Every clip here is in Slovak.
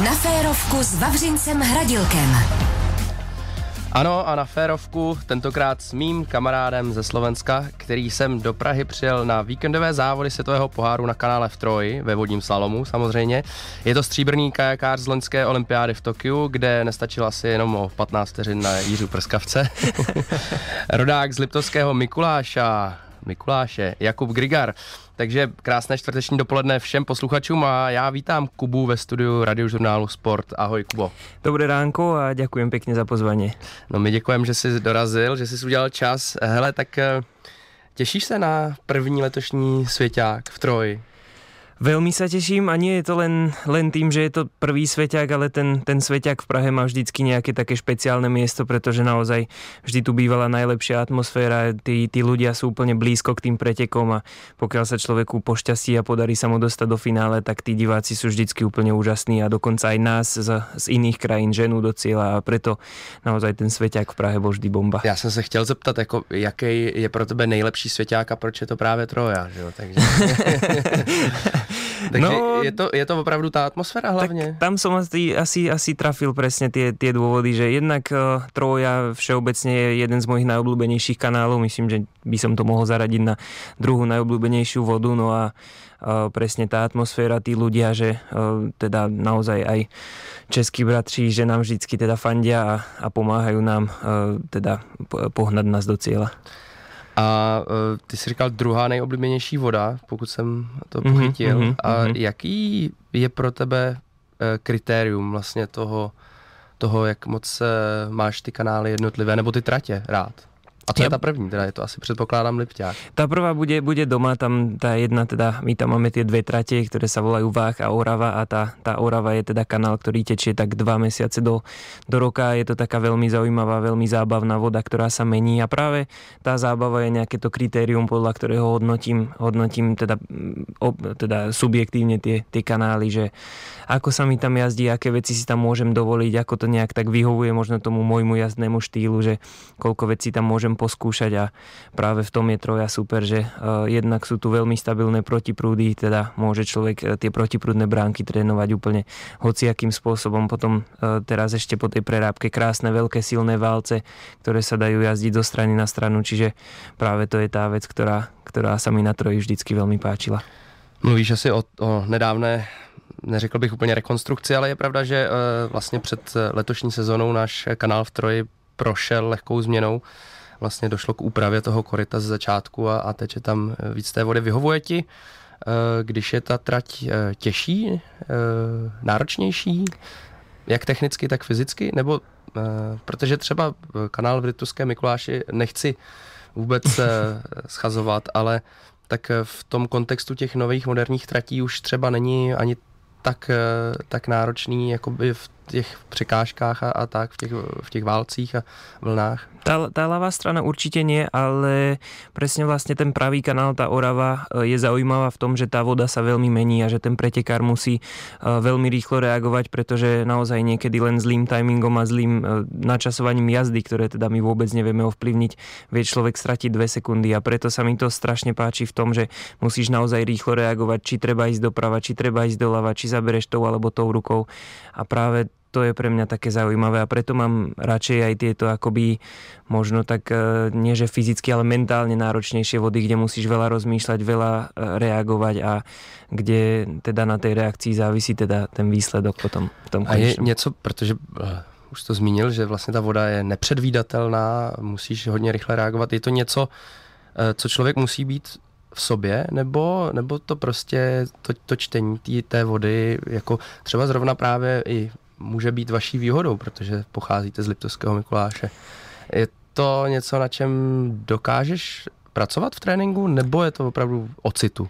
Na férovku s Vavřincem Hradilkem. Ano, a na férovku tentokrát s mým kamarádem ze Slovenska, který sem do Prahy přijel na víkendové závody světového poháru na kanále v Troji, ve vodním slalomu samozřejmě. Je to stříbrný kajakář z loňské olympiády v Tokiu, kde nestačilo asi jenom o 15 vteřin na Jiřu Prskavce. Rodák z liptovského Mikuláše, Jakub Grigar. Takže krásné čtvrteční dopoledne všem posluchačům a já vítám Kubu ve studiu radiožurnálu Sport. Ahoj, Kubo. Dobré ránko a ďakujem pekne za pozvanie. No my děkujeme, že jsi dorazil, že jsi udělal čas. Hele, tak těšíš se na první letošní svěťák v Troji? Veľmi sa teším a nie je to len tým, že je to prvý sveťák, ale ten sveťák v Prahe má vždycky nejaké také špeciálne miesto, pretože naozaj vždy tu bývala najlepšia atmosféra, tí ľudia sú úplne blízko k tým pretekom a pokiaľ sa človeku pošťastí a podarí sa mu dostať do finále, tak tí diváci sú vždycky úplne úžasní a dokonca aj nás z iných krajín ženú do cieľa a preto naozaj ten sveťák v Prahe bol vždy bomba. Já jsem se chtěl zeptat, jako, jaký je pro tebe nejlepší svěťák a proč je to právě Troja, že jo? Takže... Takže no, je to opravdu tá atmosféra hlavne? Tak tam som asi trafil presne tie dôvody, že jednak Troja všeobecne je jeden z mojich najobľúbenejších kanálov, myslím, že by som to mohol zaradiť na druhú najobľúbenejšiu vodu, no a presne tá atmosféra, tí ľudia, že teda naozaj aj českí bratři, že nám vždycky teda fandia a pomáhajú nám teda pohnať nás do cieľa. A ty jsi říkal druhá nejoblíbenější voda, pokud jsem to pochytil. A jaký je pro tebe kritérium vlastně toho, jak moc máš ty kanály jednotlivé, nebo ty tratě rád? A to je tá první, teda je to asi predpokladám Lipťák. Tá prvá bude doma, tam tá jedna, teda my tam máme tie dve trate, ktoré sa volajú Váh a Orava a tá Orava je teda kanál, ktorý tečie tak 2 mesiace do roka. Je to taká veľmi zaujímavá, veľmi zábavná voda, ktorá sa mení a práve tá zábava je nejaké to kritérium, podľa ktorého hodnotím teda subjektívne tie kanály, že ako sa mi tam jazdí, aké veci si tam môžem dovoliť, ako to nejak tak vyhovuje možno tomu môjmu jazdnému štýlu, že koľko vecí tam môžem poskúšať a práve v tom je Troja super, že jednak sú tu veľmi stabilné protiprúdy, teda môže človek tie protiprúdne bránky trénovať úplne hociakým spôsobom. Potom teraz ešte po tej prerábke krásne veľké silné válce, ktoré sa dajú jazdiť zo strany na stranu, čiže práve to je tá vec, ktorá sa mi na Troji vždycky veľmi páčila. Mluvíš asi o nedávné, neřekl bych úplně rekonstrukci, ale je pravda, že vlastně před letošní sezónou náš kanál v Troji prošel lehkou změnou. Vlastně došlo k úpravě toho koryta ze začátku a teče tam víc té vody. Vyhovuje ti, když je ta trať těžší, náročnější, jak technicky, tak fyzicky? Nebo protože třeba kanál v Liptovském Mikuláši nechci vůbec schazovat, ale tak v tom kontextu těch nových moderních tratí už třeba není ani tak náročný jakoby v těch překážkách a tak, v těch válcích a vlnách. Tá ľavá strana určite nie, ale presne vlastne ten pravý kanál, tá Orava je zaujímavá v tom, že tá voda sa veľmi mení a že ten pretekár musí veľmi rýchlo reagovať, pretože naozaj niekedy len zlým timingom a zlým načasovaním jazdy, ktoré teda my vôbec nevieme ovplyvniť, vie človek stratiť 2 sekundy a preto sa mi to strašne páči v tom, že musíš naozaj rýchlo reagovať, či treba ísť doprava, či treba ísť doľava, či zabereš tou alebo tou rukou a práve to je pre mňa také zaujímavé a preto mám radšej aj tieto akoby možno tak nie že fyzicky, ale mentálne náročnejšie vody, kde musíš veľa rozmýšľať, veľa reagovať a kde teda na tej reakcii závisí teda ten výsledok potom v tom konečnom. A je něco, protože už to zmínil, že vlastně ta voda je nepředvídatelná, musíš hodně rychle reagovat. Je to něco, co člověk musí být v sobě, nebo to prostě to čtení té vody, jako třeba zrovna právě i může být vaší výhodou, protože pocházíte z Liptovského Mikuláše. Je to něco, na čem dokážeš pracovat v tréninku, nebo je to opravdu o citu?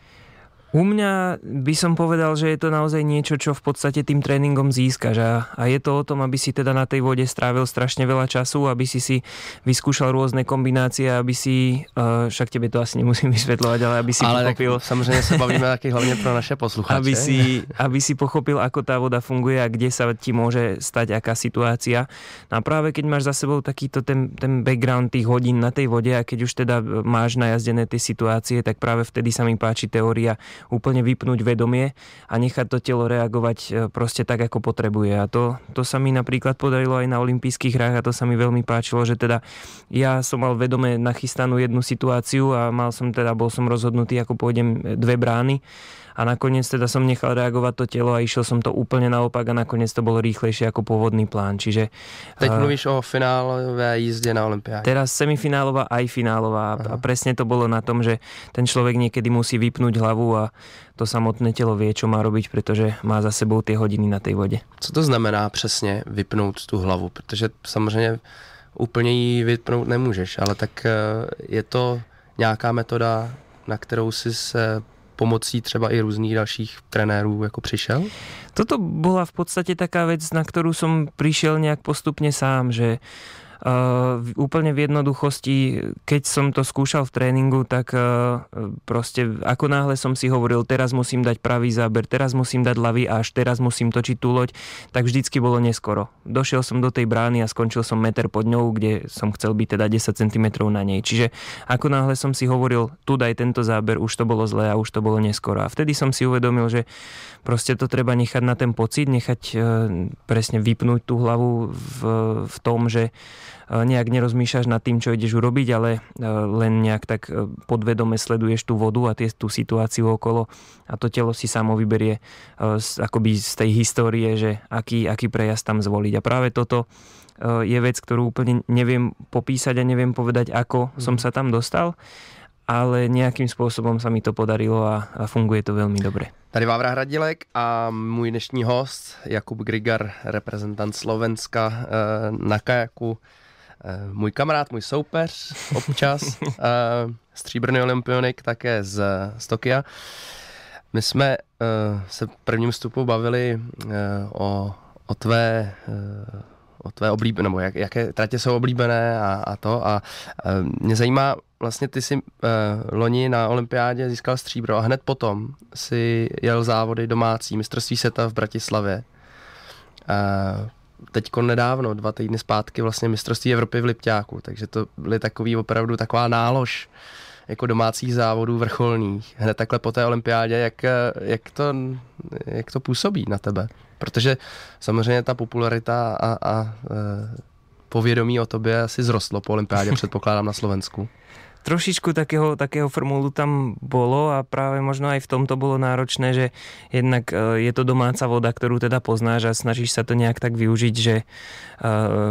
U mňa by som povedal, že je to naozaj niečo, čo v podstate tým tréningom získaš a je to o tom, aby si teda na tej vode strávil strašne veľa času, aby si vyskúšal rôzne kombinácie, aby si, však tebe to asi nemusím vysvetľovať, ale aby si pochopil... Ale samozrejme sa bavíme taky hlavne pro naše poslucháče. Aby si pochopil, ako tá voda funguje a kde sa ti môže stať aká situácia. No a práve keď máš za sebou takýto ten background tých hodín na tej vode a keď už teda máš najazdené tie situácie, tak práve vtedy sa mi páči teória úplne vypnúť vedomie a nechať to telo reagovať proste tak, ako potrebuje. A to sa mi napríklad podarilo aj na olympijských hrách a to sa mi veľmi páčilo, že teda ja som mal vedome nachystanú jednu situáciu a bol som rozhodnutý, ako pôjdem 2 brány. A nakoniec teda som nechal reagovať to telo a išiel som to úplne naopak a nakoniec to bolo rýchlejšie ako pôvodný plán. Čiže teď mluvíš o finálové jízde na olympiáde. Teraz semifinálová aj finálová. A presne to bolo na tom, že ten človek niekedy musí vypnúť hlavu a to samotné telo vie, čo má robiť, pretože má za sebou tie hodiny na tej vode. Co to znamená přesně vypnout tu hlavu? Protože samozřejmě úplně ji vypnout nemůžeš, ale tak je to nějaká metoda, na kterou si se pomocí třeba i různých dalších trenérů jako přišel? Toto bola v podstate taká vec, na ktorú som prišiel nejak postupne sám, že úplne v jednoduchosti, keď som to skúšal v tréningu, tak proste ako náhle som si hovoril, teraz musím dať pravý záber, teraz musím dať ľavý až, teraz musím točiť tú loď, tak vždycky bolo neskoro. Došiel som do tej brány a skončil som meter pod ňou, kde som chcel byť teda 10 cm na nej. Čiže ako náhle som si hovoril, tu daj tento záber, už to bolo zlé a už to bolo neskoro. A vtedy som si uvedomil, že proste to treba nechať na ten pocit, nechať presne vypnúť tú hlavu v tom, že nejak nerozmýšľaš nad tým, čo ideš urobiť, ale len nejak tak podvedome sleduješ tú vodu a tú situáciu okolo a to telo si samo vyberie akoby z tej histórie, že aký prejazd tam zvoliť. A práve toto je vec, ktorú úplne neviem popísať a neviem povedať, ako som sa tam dostal, ale nejakým spôsobom sa mi to podarilo a funguje to veľmi dobre. Tady Vávra Hradilek a můj dnešní host Jakub Grigar, reprezentant Slovenska na kajaku. Můj kamarád, můj soupeř občas, stříbrný olympionik také z Tokia. My jsme se v prvním vstupu bavili o tvé oblíbené, nebo jaké tratě jsou oblíbené a to. A mě zajímá, vlastně ty si loni na olympiádě získal stříbro a hned potom si jel závody domácí, mistrovství světa v Bratislavě. Teďko nedávno, 2 týdny zpátky vlastně mistrovství Evropy v Lipťáku, takže to byly opravdu taková nálož jako domácích závodů vrcholných. Hned takhle po té olympiádě, jak to působí na tebe? Protože samozřejmě ta popularita a povědomí o tobě asi zrostlo po olympiádě, předpokládám, na Slovensku. Trošičku takého formulu tam bolo a práve možno aj v tomto bolo náročné, že jednak je to domáca voda, ktorú teda poznáš a snažíš sa to nejak tak využiť, že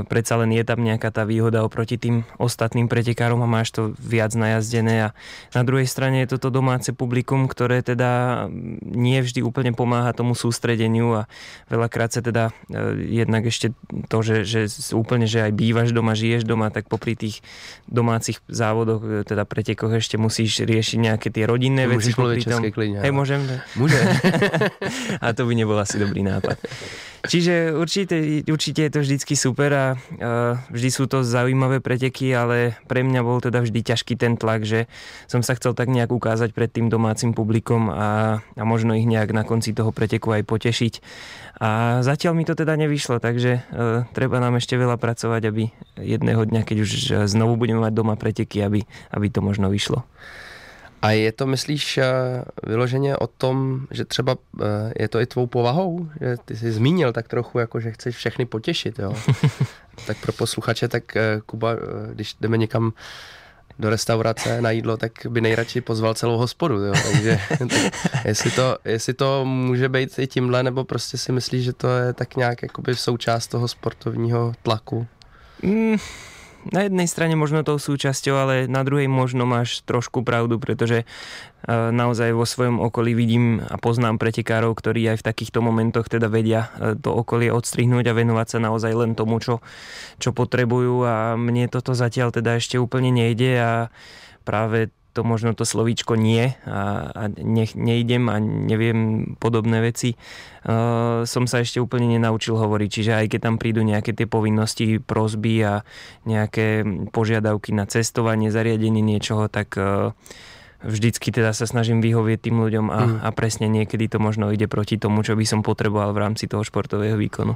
predsa len je tam nejaká tá výhoda oproti tým ostatným pretekárom a máš to viac najazdené a na druhej strane je toto domáce publikum, ktoré teda nie vždy úplne pomáha tomu sústredeniu a veľakrát sa teda jednak ešte to, že úplne, že aj bývaš doma, žiješ doma, tak popri tých domácich závodoch teda pretekoch ešte musíš riešiť nejaké tie rodinné veci. Môžeš mluviť české klidne. Hej, môžem? Môže. A to by nebol asi dobrý nápad. Čiže určite je to vždycky super a vždy sú to zaujímavé preteky, ale pre mňa bol teda vždy ťažký ten tlak, že som sa chcel tak nejak ukázať pred tým domácim publikom a možno ich nejak na konci toho preteku aj potešiť. A zatiaľ mi to teda nevyšlo, takže treba nám ešte veľa pracovať, aby jedného dňa, keď už znovu budeme mať doma preteky, aby to možno vyšlo. A je to, myslíš, vyloženě o tom, že třeba je to i tvou povahou? Že ty jsi zmínil tak trochu, jako že chceš všechny potěšit, jo? Tak pro posluchače, tak Kuba, když jdeme někam do restaurace na jídlo, tak by nejradši pozval celou hospodu, jo? Takže jestli to může být i tímhle, nebo prostě si myslíš, že to je tak nějak jakoby součást toho sportovního tlaku? Na jednej strane možno tou súčasťou, ale na druhej možno máš trošku pravdu, pretože naozaj vo svojom okolí vidím a poznám pretekárov, ktorí aj v takýchto momentoch teda vedia to okolie odstrihnúť a venovať sa naozaj len tomu, čo potrebujú a mne toto zatiaľ teda ešte úplne nejde a práve to možno to slovíčko nie a nejdem a neviem podobné veci. Som sa ešte úplne nenaučil hovoriť, čiže aj keď tam prídu nejaké tie povinnosti, prosby a nejaké požiadavky na cestovanie, zariadenie niečoho, tak vždycky teda sa snažím vyhovieť tým ľuďom a presne niekedy to možno ide proti tomu, čo by som potreboval v rámci toho športového výkonu.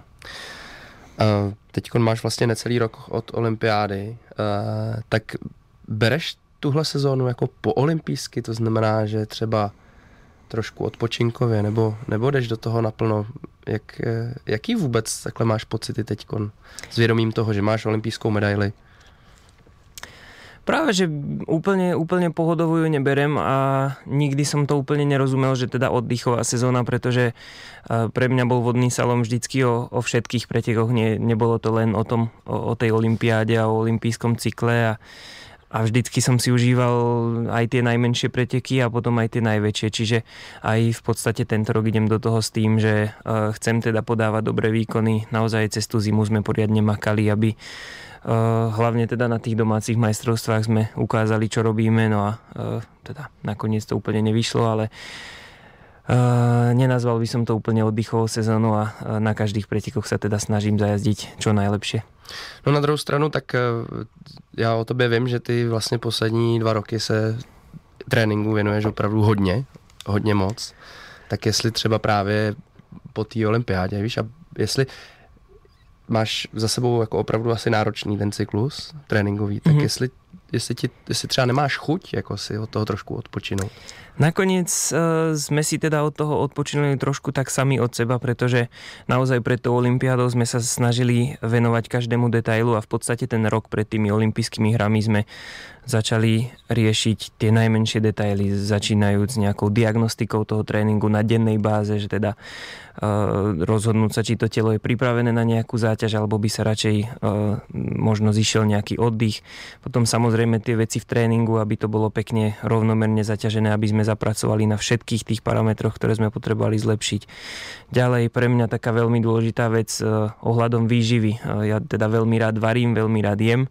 Teďko máš vlastně necelý rok od olympiády, tak bereš tuhle sezónu jako po olympijsky, to znamená, že třeba trošku odpočinkově, nebo jdeš do toho naplno? Jaký vůbec takhle máš pocity teďkon s vědomím toho, že máš olympijskou medaili? Práve, že úplne pohodovú ju neberem a nikdy som to úplne nerozumel, že teda oddychová sezóna, pretože pre mňa bol vodný salom vždycky o všetkých pretekoch. Nebolo to len o tej olympiáde a o olympijskom cykle a vždycky som si užíval aj tie najmenšie preteky a potom aj tie najväčšie. Čiže aj v podstate tento rok idem do toho s tým, že chcem teda podávať dobré výkony. Naozaj cez tú zimu sme poriadne makali, aby hlavne teda na tých domácich majstrovstvách sme ukázali, čo robíme, no a teda nakoniec to úplne nevyšlo, ale nenazval by som to úplne oddychovou sezónou a na každých pretekoch sa teda snažím zajazdiť čo najlepšie. No na druhou stranu, tak já o tobě vím, že ty vlastně poslední 2 roky se tréninku věnuješ opravdu hodně moc. Tak jestli třeba právě po té olympiádě, víš, a jestli máš za sebou jako opravdu asi náročný ten cyklus tréninkový, tak jestli třeba nemáš chuť jako si od toho trošku odpočinout. Nakoniec sme si teda od toho odpočinuli trošku tak sami od seba, pretože naozaj pred tou olympiádou sme sa snažili venovať každému detailu a v podstate ten rok pred tými olympijskými hrami sme začali riešiť tie najmenšie detaily, začínajúc nejakou diagnostikou toho tréningu na dennej báze, že teda rozhodnúť sa, či to telo je pripravené na nejakú záťaž, alebo by sa radšej možno zišiel nejaký oddych. Potom samozrejme tie veci v tréningu, aby to bolo pekne rovnomerne zaťažené, aby sme zapracovali na všetkých tých parametroch, ktoré sme potrebovali zlepšiť. Ďalej pre mňa taká veľmi dôležitá vec ohľadom výživy. Ja teda veľmi rád varím, veľmi rád jem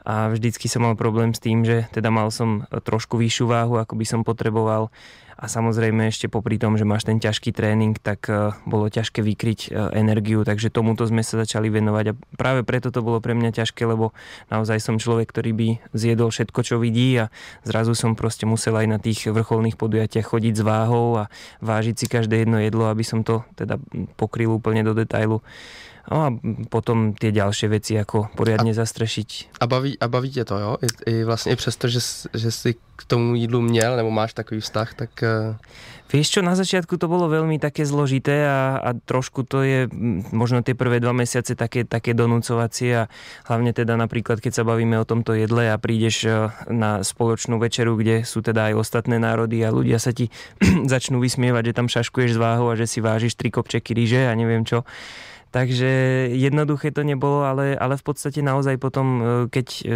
a vždycky som mal problém s tým, že teda mal som trošku vyššiu váhu, ako by som potreboval. A samozrejme ešte popri tom, že máš ten ťažký tréning, tak bolo ťažké vykryť energiu, takže tomuto sme sa začali venovať a práve preto to bolo pre mňa ťažké, lebo naozaj som človek, ktorý by zjedol všetko, čo vidí a zrazu som proste musel aj na tých vrcholných podujatiach chodiť s váhou a vážiť si každé jedno jedlo, aby som to teda pokryl úplne do detailu. No a potom tie ďalšie veci, ako poriadne zastrešiť. A baví tě to, jo? I vlastně i přesto, že si k tomu jídlu měl, nebo máš takový vztah, tak... Vieš čo, na začiatku to bolo veľmi také zložité a trošku to je možno tie prvé 2 mesiace také donúcovacie a hlavne teda napríklad, keď sa bavíme o tomto jedle a prídeš na spoločnú večeru, kde sú teda aj ostatné národy a ľudia sa ti začnú vysmievať, že tam šaškuješ s váhou a že si vážiš 3 kopčeky ryže a neviem čo. Takže jednoduché to nebolo, ale v podstate naozaj potom, keď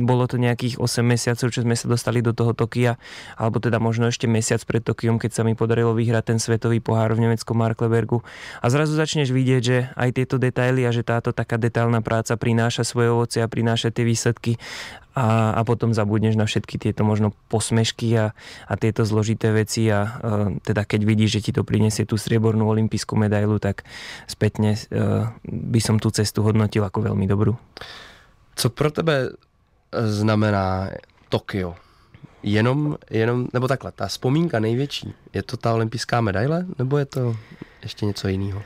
bolo to nejakých 8 mesiacov, čo sme sa dostali do toho Tokia, alebo teda možno ešte mesiac pred Tokiom, keď sa mi podarilo vyhrať ten svetový pohár v nemeckom Marklebergu. A zrazu začneš vidieť, že aj tieto detaily a že táto taká detailná práca prináša svoje ovocie a prináša tie výsledky. A potom zabudneš na všetky tieto možno posmešky a tieto zložité veci a teda keď vidíš, že ti to prinesie tú striebornú olympijskú medailu, tak spätne by som tú cestu hodnotil ako veľmi dobrú. Co pro tebe znamená Tokio? Jenom, nebo takhle, ta vzpomínka největší, je to ta olympijská medaile, nebo je to ještě něco jiného?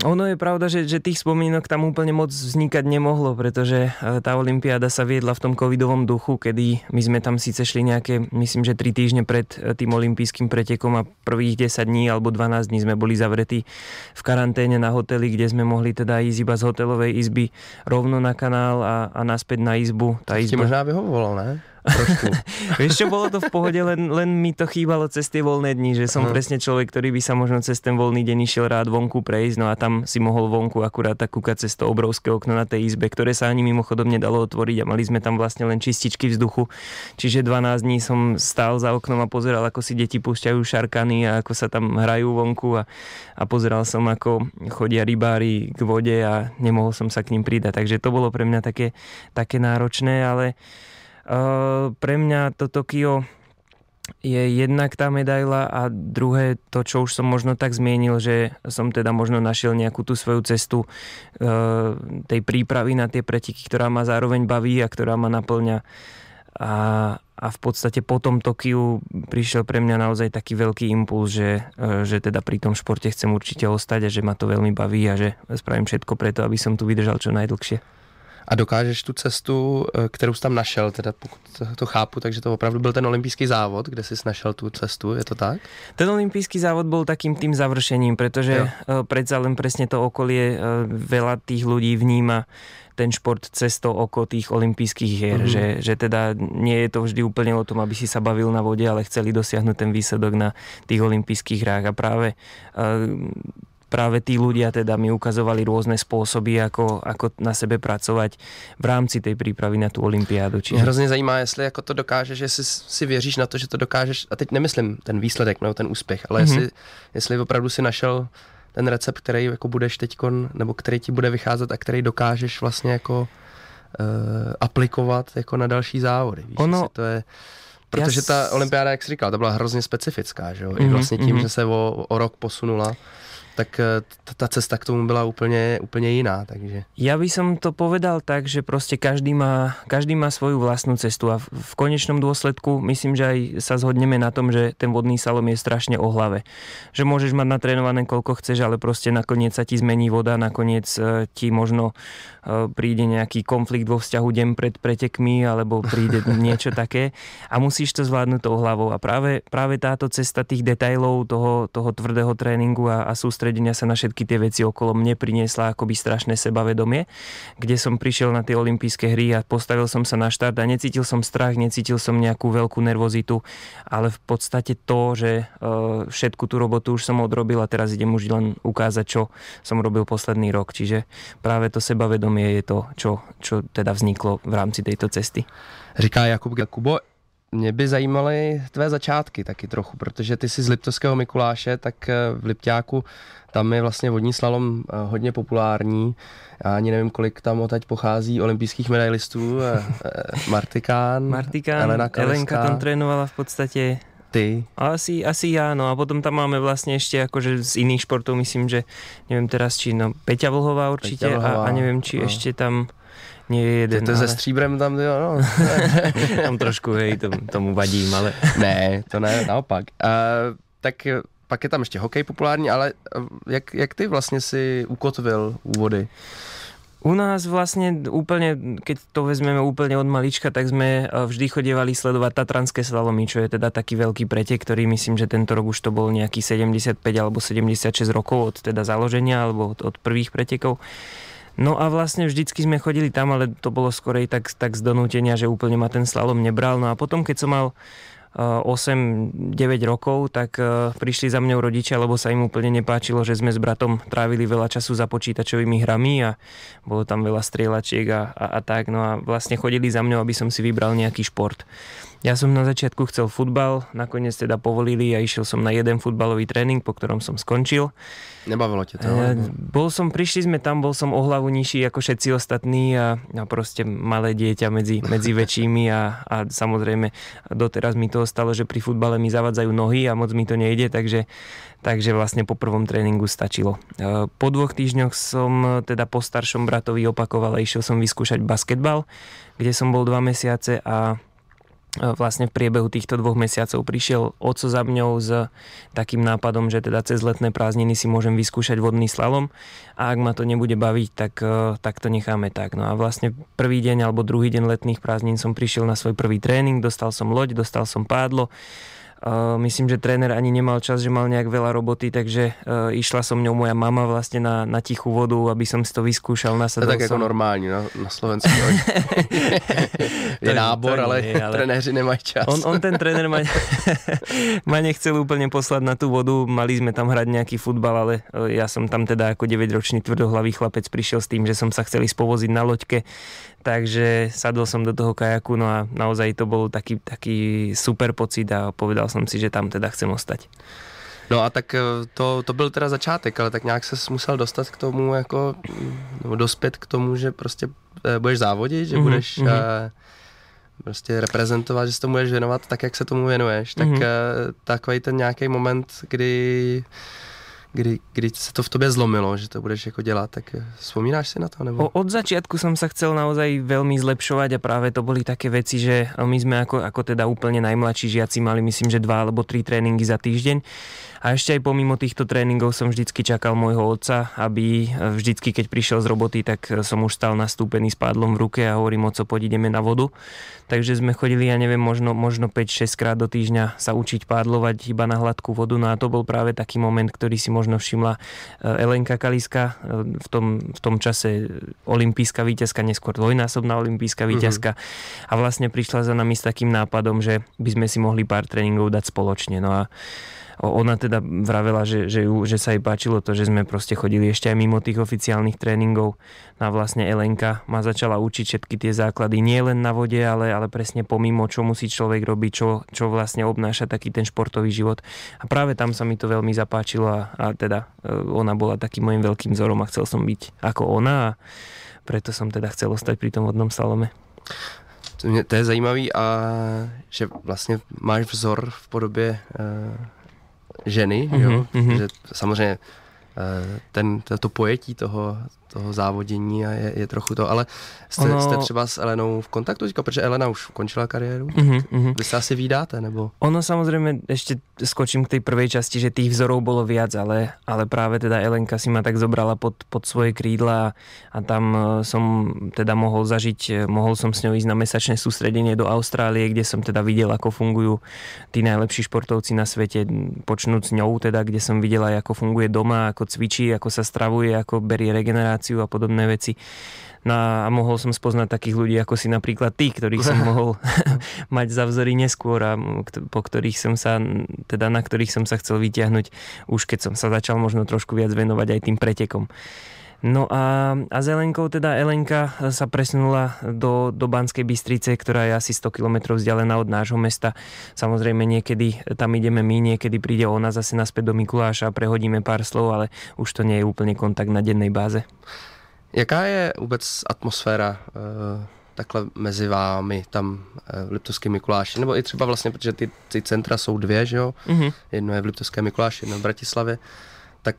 Ono je pravda, že tých spomínok tam úplne moc vznikať nemohlo, pretože tá olympiáda sa viedla v tom covidovom duchu, kedy my sme tam síce šli nejaké, myslím, že 3 týždne pred tým olympijským pretekom a prvých 10 dní alebo 12 dní sme boli zavretí v karanténe na hoteli, kde sme mohli teda ísť iba z hotelovej izby rovno na kanál a naspäť na izbu. Tá izba... Ti možná vyhovovalo, ne? Vieš čo, bolo to v pohode, len mi to chýbalo cez tie voľné dni, že som presne človek, ktorý by sa možno cez ten voľný deň išiel rád vonku prejsť, no a tam si mohol vonku akurát tak kúkať cez to obrovské okno na tej izbe, ktoré sa ani mimochodom nedalo otvoriť a mali sme tam vlastne len čističky vzduchu, čiže 12 dní som stál za oknom a pozeral, ako si deti púšťajú šarkany a ako sa tam hrajú vonku a pozeral som, ako chodia rybári k vode a nemohol som sa k ním pridať, takže to bolo pre mňa také náročné, ale pre mňa to Tokio je jednak tá medaila a druhé to, čo už som možno tak zmienil, že som teda možno našiel nejakú tú svoju cestu tej prípravy na tie preteky, ktorá ma zároveň baví a ktorá ma naplňa a v podstate po tom Tokiu prišiel pre mňa naozaj taký veľký impuls, že teda pri tom športe chcem určite ostať a že ma to veľmi baví a že spravím všetko preto, aby som tu vydržal čo najdlhšie. A dokážeš tu cestu, kterou jsi tam našel, teda pokud to chápu, takže to opravdu byl ten olympijský závod, kde jsi našel tú cestu, je to tak? Ten olympijský závod bol takým tým završením, pretože predsa len presne to okolie, veľa tých ľudí vníma ten šport cez to oko tých olympijských hier, že teda nie je to vždy úplne o tom, aby si sa bavil na vode, ale chceli dosiahnuť ten výsledok na tých olympijských hrách a práve tí ľudia teda mi ukazovali rôzne spôsoby, ako na sebe pracovať v rámci tej prípravy na tú olympiádu. Mě hrozně zajímá, jestli jako to dokážeš, jestli si věříš na to, že to dokážeš, a teď nemyslím ten výsledek nebo ten úspěch, ale jestli opravdu si našel ten recept, který jako budeš teďkon, nebo který ti bude vycházet a který dokážeš vlastně jako aplikovat jako na další závody. Víš, to je, protože ta olympiáda, jak jsi říkal, ta byla hrozně specifická, že jo? I vlastně tím, že se o rok posunula, tak tá cesta k tomu byla úplne iná. Takže. Ja by som to povedal tak, že proste každý má svoju vlastnú cestu a v konečnom dôsledku myslím, že aj sa zhodneme na tom, že ten vodný slalom je strašne o hlave. Že môžeš mať natrénované koľko chceš, ale proste nakoniec sa ti zmení voda, nakoniec ti možno príde nejaký konflikt vo vzťahu deň pred pretekmi alebo príde niečo také a musíš to zvládnuť tou hlavou. A práve táto cesta tých detailov, toho tvrdého tréningu a sústredenia sa na všetky tie veci okolo mne priniesla akoby strašné sebavedomie, kde som prišiel na tie olympijské hry a postavil som sa na štart a necítil som strach, necítil som nejakú veľkú nervozitu, ale v podstate to, že všetku tú robotu už som odrobil a teraz idem už len ukázať, čo som robil posledný rok. Čiže práve to sebavedomie je to, čo teda vzniklo v rámci tejto cesty. Říká Jakub. Kubo, mě by zajímaly tvé začátky taky trochu, protože ty jsi z Liptovského Mikuláše, tak v Lipťáku tam je vlastně vodní slalom hodně populární. Já ani nevím, kolik tam odtaď pochází olympijských medailistů. Martikán, Elenka tam trénovala v podstate. Ty? Asi áno. A potom tam máme vlastne ešte akože z iných športov, myslím, že neviem teraz, či Peťa Vlhová určite a neviem, či ešte tam nie je jeden. To je se stříbrem tam, jo, no. Tam trošku, hej, tomu vadím, ale... Ne, to ne, naopak. Tak pak je tam ještě hokej populární, ale jak ty vlastně si ukotvil úvody? U nás vlastne úplne, keď to vezmeme úplne od malička, tak sme vždy chodievali sledovať tatranské slalomy, čo je teda taký veľký pretek, ktorý myslím, že tento rok už to bol nejaký 75 alebo 76 rokov od teda založenia alebo od prvých pretekov. No a vlastne vždycky sme chodili tam, ale to bolo skorej tak z donútenia, že úplne ma ten slalom nebral. No a potom, keď som mal 8-9 rokov, tak prišli za mňou rodičia, lebo sa im úplne nepáčilo, že sme s bratom trávili veľa času za počítačovými hrami a bolo tam veľa strieľačiek a tak. No a vlastne chodili za mňou, aby som si vybral nejaký šport. Ja som na začiatku chcel futbal, nakoniec teda povolili a išiel som na jeden futbalový tréning, po ktorom som skončil. Nebavilo ťa to? Prišli sme tam, bol som o hlavu nižší ako všetci ostatní a proste malé dieťa medzi väčšími a samozrejme doteraz mi to ostalo, že pri futbale mi zavadzajú nohy a moc mi to nejde, takže vlastne po prvom tréningu stačilo. Po 2 týždňoch som teda po staršom bratovi opakoval a išiel som vyskúšať basketbal, kde som bol 2 mesiace a vlastne v priebehu týchto 2 mesiacov prišiel oco za mňou s takým nápadom, že teda cez letné prázdniny si môžem vyskúšať vodný slalom a ak ma to nebude baviť, tak to necháme tak. No a vlastne prvý deň alebo druhý deň letných prázdnin som prišiel na svoj prvý tréning, dostal som loď, dostal som pádlo. Myslím, že tréner ani nemal čas, že mal nejak veľa roboty, takže išla so mňou moja mama vlastne na tichú vodu, aby som si to vyskúšal. To je tak ako normálne na Slovensku. Je nábor, ale trenéři nemajú čas. On ten tréner ma nechcel úplne poslať na tú vodu, mali sme tam hrať nejaký futbal, ale ja som tam teda ako 9-ročný tvrdohlavý chlapec prišiel s tým, že som sa chcel ísť povoziť na loďke, takže sadol som do toho kajaku, no a naozaj to bol taký super pocit a povedal som si, že tam teda chcem ostať. No a tak to byl teda začátek, ale tak nějak ses musel dostat k tomu, jako, nebo dospět k tomu, že prostě budeš závodit, že budeš prostě reprezentovat, že se tomu budeš věnovat tak, jak se tomu věnuješ. Tak takový ten nějaký moment, kdy kdy se to v tobě zlomilo, že to budeš jako dělat, tak vzpomínáš si na to? Nebo? Od začiatku som sa chcel naozaj veľmi zlepšovať a práve to boli také veci, že my sme ako teda úplne najmladší žiaci mali myslím, že 2 alebo 3 tréningy za týždeň. A ešte aj pomimo týchto tréningov som vždycky čakal môjho otca, aby vždycky, keď prišiel z roboty, tak som už stal nastúpený s pádlom v ruke a hovorím, oco, poď ideme na vodu. Takže sme chodili, ja neviem, možno 5-6 krát do týždňa sa učiť pádlovať iba na hladkú vodu. No a to bol práve taký moment, ktorý si možno všimla Elenka Kaliska, v tom čase olympijská víťazka, neskôr dvojnásobná olympijská víťazka. A vlastne prišla za nami s takým nápadom, že by sme si mohli pár tréningov dať spoločne. No a ona teda vravela, že sa jej páčilo to, že sme proste chodili ešte aj mimo tých oficiálnych tréningov. A vlastne Elenka ma začala učiť všetky tie základy, nie len na vode, ale presne pomimo, čo musí človek robiť, čo vlastne obnáša taký ten športový život. A práve tam sa mi to veľmi zapáčilo a teda ona bola takým môjim veľkým vzorom a chcel som byť ako ona a preto som teda chcel ostať pri tom vodnom slalome. To je zajímavý a že vlastně máš vzor v podobě ženy, jo? Že samozřejmě to pojetí toho závodění a je trochu to, ale jste třeba s Elenou v kontaktu, protože Elena už končila kariéru, vy sa asi vídáte, nebo? Ono samozrejme, ešte skočím k tej prvej časti, že tých vzorov bolo viac, ale práve teda Elenka si ma tak zobrala pod svoje krídla a tam som teda mohol som s ňou ísť na mesačné sústredenie do Austrálie, kde som teda videl, ako fungujú tí najlepší športovci na svete, počnúť s ňou teda, kde som videl aj, ako funguje doma, ako cvičí, ako sa stravuje, ako berie regeneráciu a podobné veci. No a mohol som spoznať takých ľudí, ako si napríklad ty, ktorých som mohol mať za vzory neskôr a na ktorých som sa chcel vyťahnuť, už keď som sa začal možno trošku viac venovať aj tým pretekom. No a s Elenkou, teda Elenka sa presunula do Banskej Bystrice, ktorá je asi 100 km vzdialená od nášho mesta. Samozrejme niekedy tam ideme my, niekedy príde ona zase naspäť do Mikuláša a prehodíme pár slov, ale už to nie je úplne kontakt na dennej báze. Jaká je vůbec atmosféra takhle mezi vámi tam v Liptovském Mikuláši? Nebo i třeba vlastně, protože ty centra jsou 2, že jo? Jedno je v Liptovském Mikuláši, jedno v Bratislavě. Tak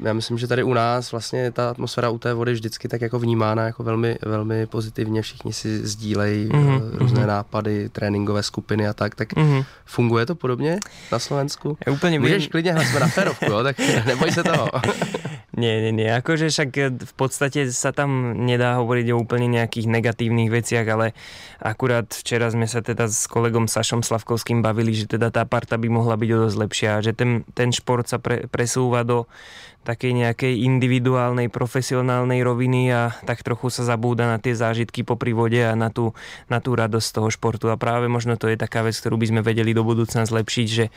já myslím, že tady u nás vlastně ta atmosféra u té vody vždycky tak jako vnímána jako velmi, velmi pozitivně. Všichni si sdílejí různé nápady, tréninkové skupiny a tak. Tak funguje to podobně na Slovensku? Můžeš klidně, jsme na férovku, jo? Tak neboj se toho. Nie. Akože však v podstate sa tam nedá hovoriť o úplne nejakých negatívnych veciach, ale akurát včera sme sa teda s kolegom Sašom Slavkovským bavili, že teda tá parta by mohla byť o dosť lepšia, že ten šport sa presúva do takej nejakej individuálnej, profesionálnej roviny a tak trochu sa zabúda na tie zážitky popri vode a na tú radosť toho športu. A práve možno to je taká vec, ktorú by sme vedeli do budúcna zlepšiť, že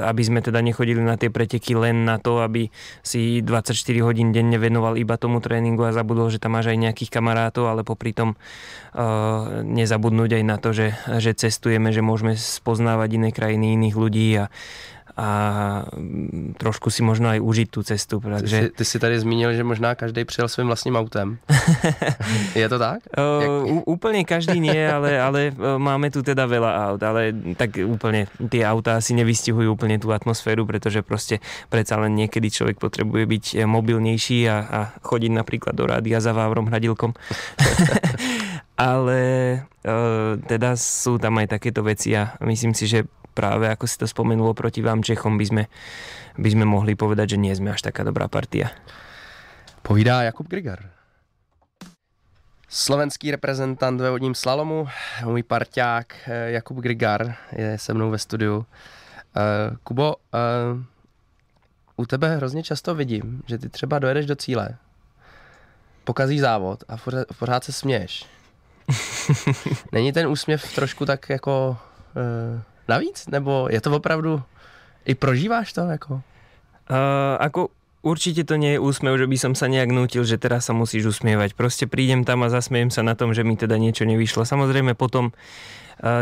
aby sme teda nechodili na tie preteky len na to, aby si 24 hodín denne venoval iba tomu tréningu a zabudol, že tam máš aj nejakých kamarátov, ale popri tom nezabudnúť aj na to, že cestujeme, že môžeme spoznávať iné krajiny, iných ľudí a trošku si možno aj užiť tú cestu. Takže... Ty si tady zmínil, že možná každý přijel svým vlastním autem. Je to tak? Úplne každý nie, ale máme tu teda veľa aut, ale tak úplne tie autá asi nevystihujú úplne tú atmosféru, pretože proste predsa len niekedy človek potrebuje byť mobilnejší a chodiť napríklad do rádia za Vávrom Hradilkom. Ale teda sú tam aj takéto veci a myslím si, že práve ako si to spomenulo proti vám Čechom, by sme mohli povedať, že nie sme až taká dobrá partia. Povídá Jakub Grigar. Slovenský reprezentant ve vodním slalomu, můj parťák Jakub Grigar je se mnou ve studiu. Kubo, u tebe hrozně často vidím, že ty třeba dojedeš do cíle, pokazíš závod a pořád se směješ. Není ten úsměv trošku tak jako... navíc? Nebo je to opravdu... I prožíváš to? Ako určite to nie je úsmev, že by som sa nejak nútil, že teraz sa musíš usmievať. Proste prídem tam a zasmiejem sa na tom, že mi teda niečo nevyšlo. Samozrejme potom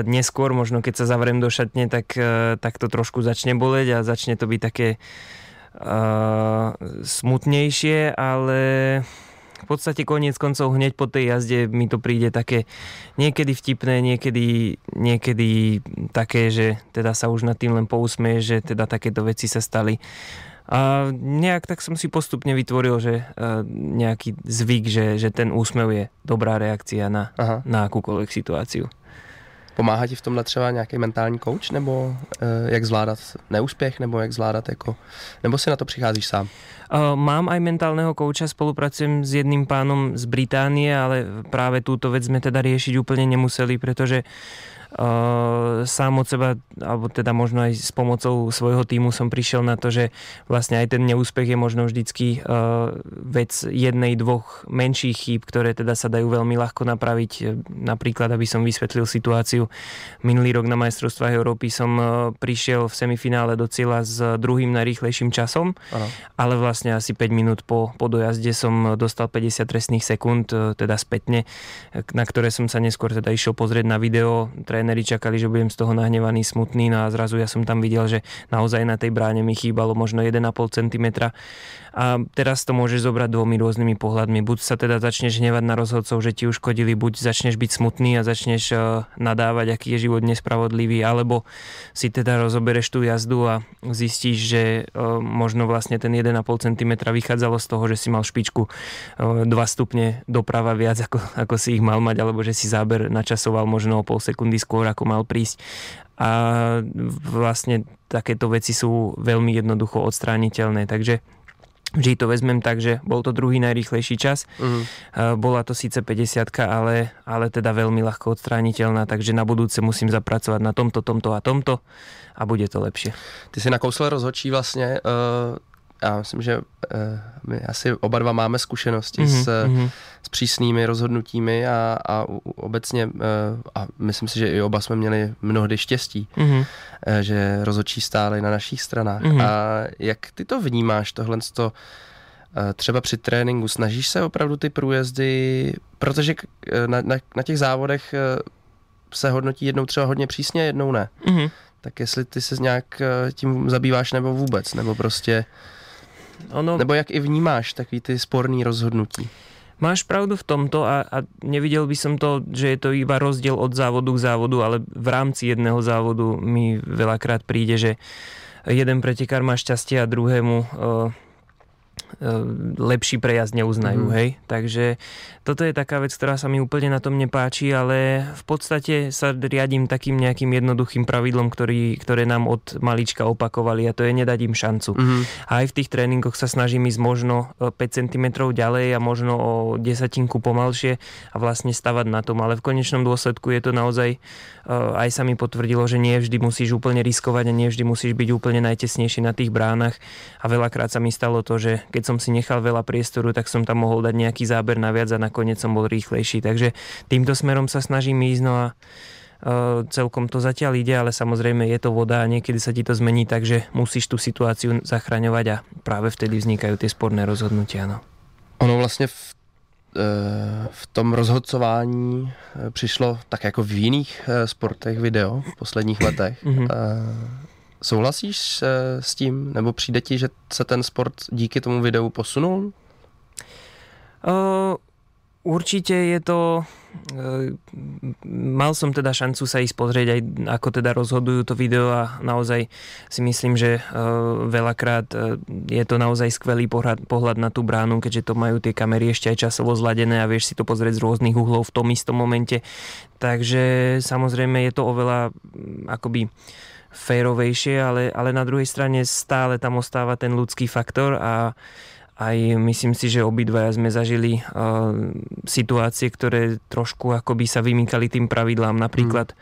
neskôr, možno keď sa zavriem do šatne, tak to trošku začne boleť a začne to byť také smutnejšie, ale... V podstate koniec koncov hneď po tej jazde mi to príde také niekedy vtipné, niekedy také, že teda sa už nad tým len pousmeješ, že teda takéto veci sa stali. A nejak tak som si postupne vytvoril, že nejaký zvyk, že ten úsmev je dobrá reakcia na akúkoľvek situáciu. Pomáhá ti v tomhle třeba nějaký mentální coach, nebo jak zvládat neúspěch, nebo jak zvládat nebo si na to přicházíš sám? Mám aj mentálneho kouča, spolupracujem s jedným pánom z Británie, ale práve túto vec sme teda riešiť úplne nemuseli, pretože sám od seba, alebo teda možno aj s pomocou svojho týmu som prišiel na to, že vlastne aj ten neúspech je možno vždycky vec jednej, dvoch menších chýb, ktoré teda sa dajú veľmi ľahko napraviť. Napríklad, aby som vysvetlil situáciu, minulý rok na majstrovstvách Európy som prišiel v semifinále do cieľa s druhým najrýchlejším časom, ale vlastne asi 5 minút po dojazde som dostal 50 trestných sekúnd, teda spätne, na ktoré som sa neskôr teda išiel pozrieť na video. Tréneri čakali, že budem z toho nahnevaný, smutný, no a zrazu ja som tam videl, že naozaj na tej bráne mi chýbalo možno 1,5 cm. A teraz to môžeš zobrať dvomi rôznymi pohľadmi. Buď sa teda začneš hnevať na rozhodcov, že ti uškodili, buď začneš byť smutný a začneš nadávať, aký je život nespravodlivý, alebo si teda rozobereš tú jazdu a zistíš, že možno vlastne ten 1,5 cm vychádzalo z toho, že si mal špičku 2 stupne doprava viac, ako si ich mal mať, alebo že si záber načasoval možno o pol sekundy skôr, ako mal prísť. A vlastne takéto veci sú veľmi jednoducho odstrániteľné, takže vždy to vezmem tak, že bol to druhý najrýchlejší čas. Bola to síce 50-ka, ale teda veľmi ľahko odstrániteľná, takže na budúce musím zapracovať na tomto a tomto a bude to lepšie. Ty si nakousl rozhodčí vlastně. Já myslím, že my asi oba dva máme zkušenosti s přísnými rozhodnutími a obecně a myslím si, že i oba jsme měli mnohdy štěstí, že rozhodčí stáli na našich stranách. A jak ty to vnímáš, tohle třeba při tréninku? Snažíš se opravdu ty průjezdy, protože na těch závodech se hodnotí jednou třeba hodně přísně, jednou ne. Tak jestli ty se nějak tím zabýváš nebo vůbec, nebo prostě nebo jak i vnímáš takový ty sporný rozhodnutí? Máš pravdu v tomto a nevidel by som to, že je to iba rozdiel od závodu k závodu, ale v rámci jedného závodu mi veľakrát príde, že jeden pretekár má šťastie a druhému lepší prejazd neuznajú, hej. Takže toto je taká vec, ktorá sa mi úplne na tom nepáči, ale v podstate sa riadím takým nejakým jednoduchým pravidlom, ktoré nám od malička opakovali, a to je nedať im šancu. A aj v tých tréningoch sa snažím ísť možno 5 cm ďalej a možno o 10 pomalšie a vlastne stavať na tom, ale v konečnom dôsledku je to naozaj, aj sa mi potvrdilo, že nie vždy musíš úplne riskovať a nie vždy musíš byť úplne najtesnejší na tých bránach a veľakrát sa mi stalo to, že keď som si nechal veľa priestoru, tak som tam mohol dať nejaký záber naviac a nakoniec som bol rýchlejší. Takže týmto smerom sa snažím ísť, no a celkom to zatiaľ ide, ale samozrejme je to voda a niekedy sa ti to zmení, takže musíš tú situáciu zachraňovať a práve vtedy vznikajú tie sporné rozhodnutia. No. Ono vlastně v tom rozhodcování přišlo tak jako v jiných sportech video v posledních letech. Souhlasíš s tím? Nebo přijde ti, že se ten sport díky tomu videu posunul? Určite je to... Mal som teda šancu sa ísť pozrieť aj ako teda rozhodujú to video a naozaj si myslím, že veľakrát je to naozaj skvelý pohľad na tú bránu, keďže to majú tie kamery ešte aj časovo zladené a vieš si to pozrieť z rôznych uhlov v tom istom momente. Takže samozrejme je to oveľa akoby férovejšie, ale na druhej strane stále tam ostáva ten ľudský faktor a aj myslím si, že obidvaja sme zažili situácie, ktoré trošku akoby sa vymýkali tým pravidlám. Napríklad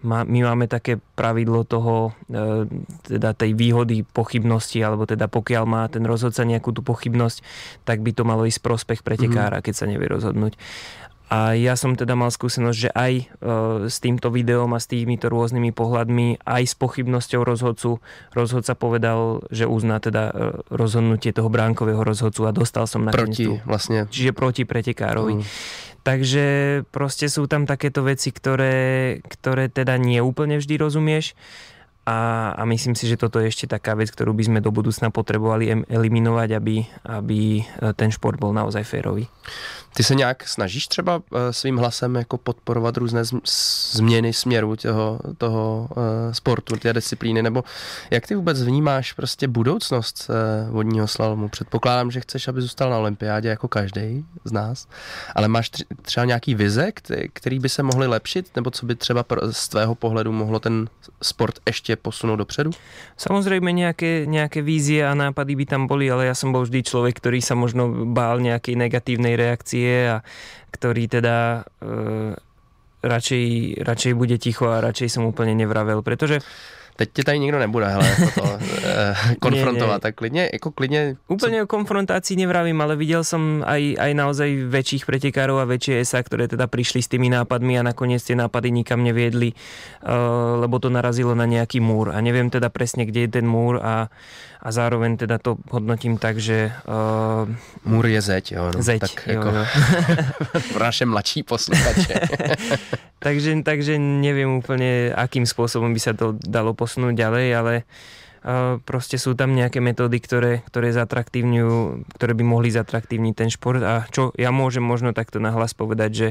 my máme také pravidlo toho, teda tej výhody pochybnosti, alebo teda pokiaľ má ten rozhodca nejakú tú pochybnosť, tak by to malo ísť prospech pretekára, keď sa nevie rozhodnúť. A ja som teda mal skúsenosť, že aj s týmto videom a s týmito rôznymi pohľadmi, aj s pochybnosťou rozhodca povedal, že uzná teda rozhodnutie toho bránkového rozhodcu a dostal som nakoniec vlastne. Čiže proti pretekárovi. Takže proste sú tam takéto veci, ktoré teda nie úplne vždy rozumieš, A myslím si, že toto je ešte taká vec, ktorú by sme do budúcna potrebovali eliminovať, aby ten šport bol naozaj férový. Ty se nějak snažíš třeba svým hlasem jako podporovat různé změny směru toho sportu, té disciplíny, nebo jak ty vůbec vnímáš prostě budoucnost vodního slalomu? Předpokládám, že chceš, aby zůstal na olympiádě jako každý z nás, ale máš třeba nějaký vize, který by se mohly lepšit, nebo co by třeba z tvého pohledu mohlo ten sport ještě posunout dopředu? Samozrejme nejaké vízie a nápady by tam boli, ale ja som bol vždy človek, ktorý sa možno bál nejakej negatívnej reakcie a ktorý teda radšej bude ticho a radšej som úplne nevravel, pretože teď tě tady nikdo nebude, hele, konfrontovat, tak klidně. Úplne o konfrontácii nevravím, ale videl som aj naozaj väčších pretekárov a väčšie SA, ktoré teda prišli s tými nápadmi a nakoniec tie nápady nikam neviedli, lebo to narazilo na nejaký múr. A neviem teda presne, kde je ten múr a zároveň teda to hodnotím tak, že... Múr je zeď, jo. No, zeď, tak jo, jako jo. Pro naše mladší posluchače. takže neviem úplne, akým spôsobom by sa to dalo posunúť ďalej, ale proste sú tam nejaké metódy, ktoré zatraktívňujú, ktoré by mohli zatraktívniť ten šport a čo ja môžem možno takto nahlas povedať, že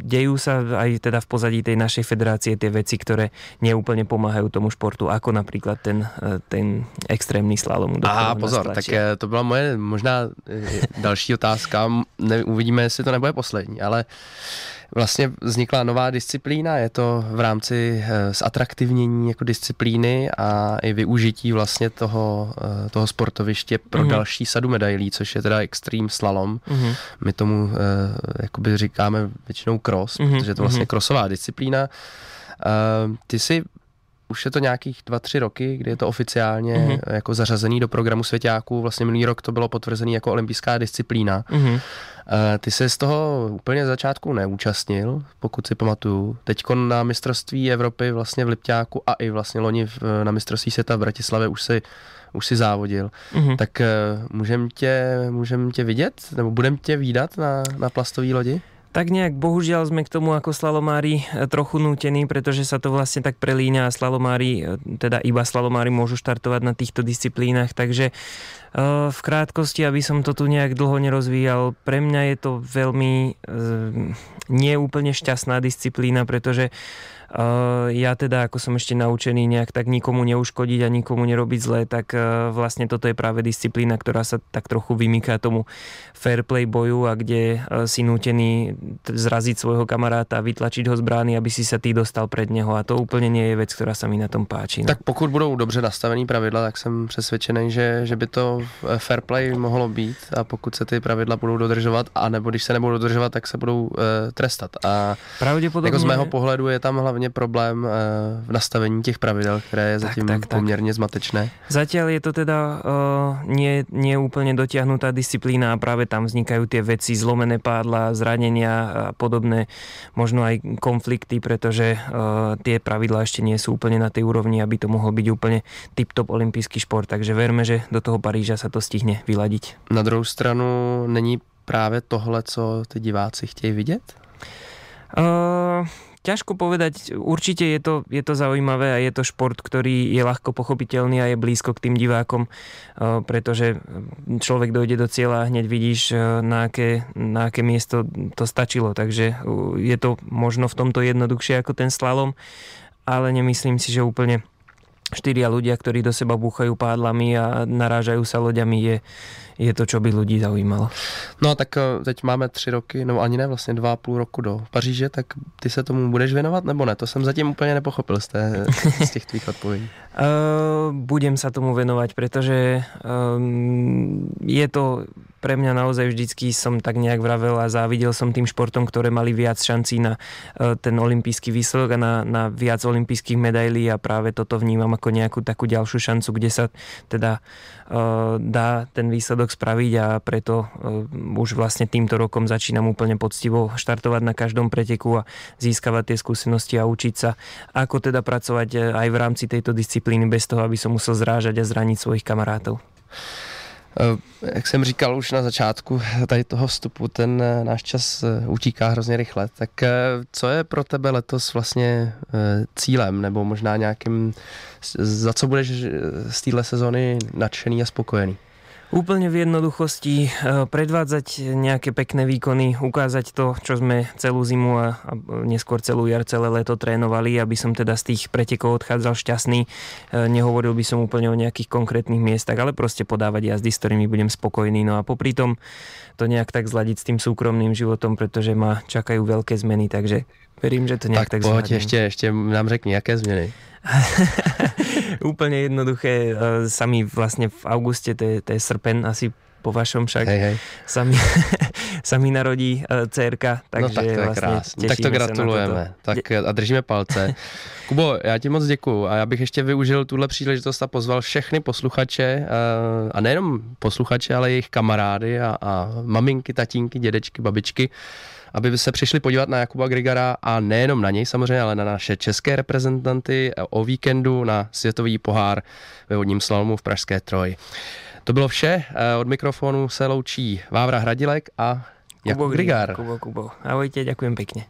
dejú sa aj teda v pozadí tej našej federácie tie veci, ktoré neúplne pomáhajú tomu športu, ako napríklad ten extrémny slalom. Pozor, tak to byla moje možná další otázka. Uvidíme, jestli to nebude poslední, ale vlastně vznikla nová disciplína, je to v rámci zatraktivnění jako disciplíny a i využití vlastně toho sportoviště pro další sadu medailí, což je teda extreme slalom. My tomu jakoby říkáme většinou cross, protože je to vlastně crossová disciplína. Ty si už je to nějakých 2-3 roky, kdy je to oficiálně jako zařazený do programu svěťáků. Vlastně minulý rok to bylo potvrzený jako olympijská disciplína. Ty se z toho úplně začátku neúčastnil, pokud si pamatuju. Teďko na mistrovství Evropy vlastně v Lipťáku a i vlastně loni na mistrovství světa v Bratislavě už si závodil. Tak můžem tě vidět, nebo budem tě vídat na plastový lodi? Tak nejak, bohužiaľ sme k tomu ako slalomári trochu nútení, pretože sa to vlastne tak prelíňa a slalomári, teda iba slalomári môžu štartovať na týchto disciplínach, takže v krátkosti, aby som to tu nejak dlho nerozvíjal, pre mňa je to veľmi neúplne šťastná disciplína, pretože ja teda, ako som ešte naučený nejak tak nikomu neuškodiť a nikomu nerobiť zle, tak vlastne toto je práve disciplína, ktorá sa tak trochu vymýka tomu fair play boju a kde si nútený zraziť svojho kamaráta a vytlačiť ho z brány, aby si sa ty dostal pred neho a to úplne nie je vec, ktorá sa mi na tom páči. No. Tak pokud budou dobře nastavený pravidla, tak jsem přesvědčený, že by to fair play mohlo být a pokud se ty pravidla budou dodržovat, anebo když se nebudou dodržovat, tak se budou trestat. A jako z mého pohledu je tam hlavně problém v nastavení těch pravidel, které je zatím poměrne zmatečné. Zatiaľ je to teda nie úplne dotiahnutá disciplína a práve tam vznikajú tie veci, zlomené pádla, zranenia a podobné, možno aj konflikty, pretože tie pravidlá ešte nie sú úplne na tej úrovni, aby to mohol byť úplne tip-top olympijský šport, takže verme, že do toho Paríža sa to stihne vyladiť. Na druhou stranu není práve tohle, co ty diváci chtějí vidět? Ťažko povedať, určite je to zaujímavé a je to šport, ktorý je ľahko pochopiteľný a je blízko k tým divákom, pretože človek dojde do cieľa a hneď vidíš, na aké miesto to stačilo, takže je to možno v tomto jednoduchšie ako ten slalom, ale nemyslím si, že úplne 4 ľudia, ktorí do seba búchajú pádlami a narážajú sa loďami, je to, čo by ľudí zaujímalo. No tak teď máme 3 roky, no ani ne, vlastně 2,5 roku do Paříže, tak ty se tomu budeš věnovat, nebo ne? To jsem zatím úplně nepochopil z těch tvých odpovědí. Budem sa tomu venovať, pretože je to pre mňa naozaj vždycky som tak nejak vravel a závidel som tým športom, ktoré mali viac šancí na ten olympijský výsledok a na viac olympijských medailí a práve toto vnímam ako nejakú takú ďalšiu šancu, kde sa teda dá ten výsledok spraviť a preto už vlastne týmto rokom začínam úplne poctivo štartovať na každom preteku a získavať tie skúsenosti a učiť sa, ako teda pracovať aj v rámci tejto disciplíny bez toho, aby som musel zrážať a zraniť svojich kamarátov. Jak jsem říkal už na začátku tady toho vstupu, ten náš čas utíká hrozně rychle. Tak co je pro tebe letos vlastně cílem, nebo možná nějakým, za co budeš z téhle sezóny nadšený a spokojený? Úplne v jednoduchosti predvádzať nejaké pekné výkony, ukázať to, čo sme celú zimu a neskôr celú jar, celé leto trénovali, aby som teda z tých pretekov odchádzal šťastný. Nehovoril by som úplne o nejakých konkrétnych miestach, ale proste podávať jazdy, s ktorými budem spokojný. No a popri tom to nejak tak zladiť s tým súkromným životom, pretože ma čakajú veľké zmeny, takže verím, že to nejak tak zvládnem. Ešte nám řekni, jaké zmeny. Úplne jednoduché, sami vlastne v auguste, to je srpen asi po vašom však, hej. Sami narodí dcerka, takže no tak to je vlastne krásné. Tak to gratulujeme. Tak a držíme palce. Kubo, já ti moc děkuju a já bych ještě využil tuhle příležitost a pozval všechny posluchače a nejenom posluchače, ale jejich kamarády a maminky, tatínky, dědečky, babičky, aby se přišli podívat na Jakuba Grigara a nejenom na něj samozřejmě, ale na naše české reprezentanty o víkendu na světový pohár ve vodním slalomu v pražské Troji. To bylo vše, od mikrofonu se loučí Vávra Hradilek a Jakub Grigar. Kubo. Ahojte, ďakujem pekne.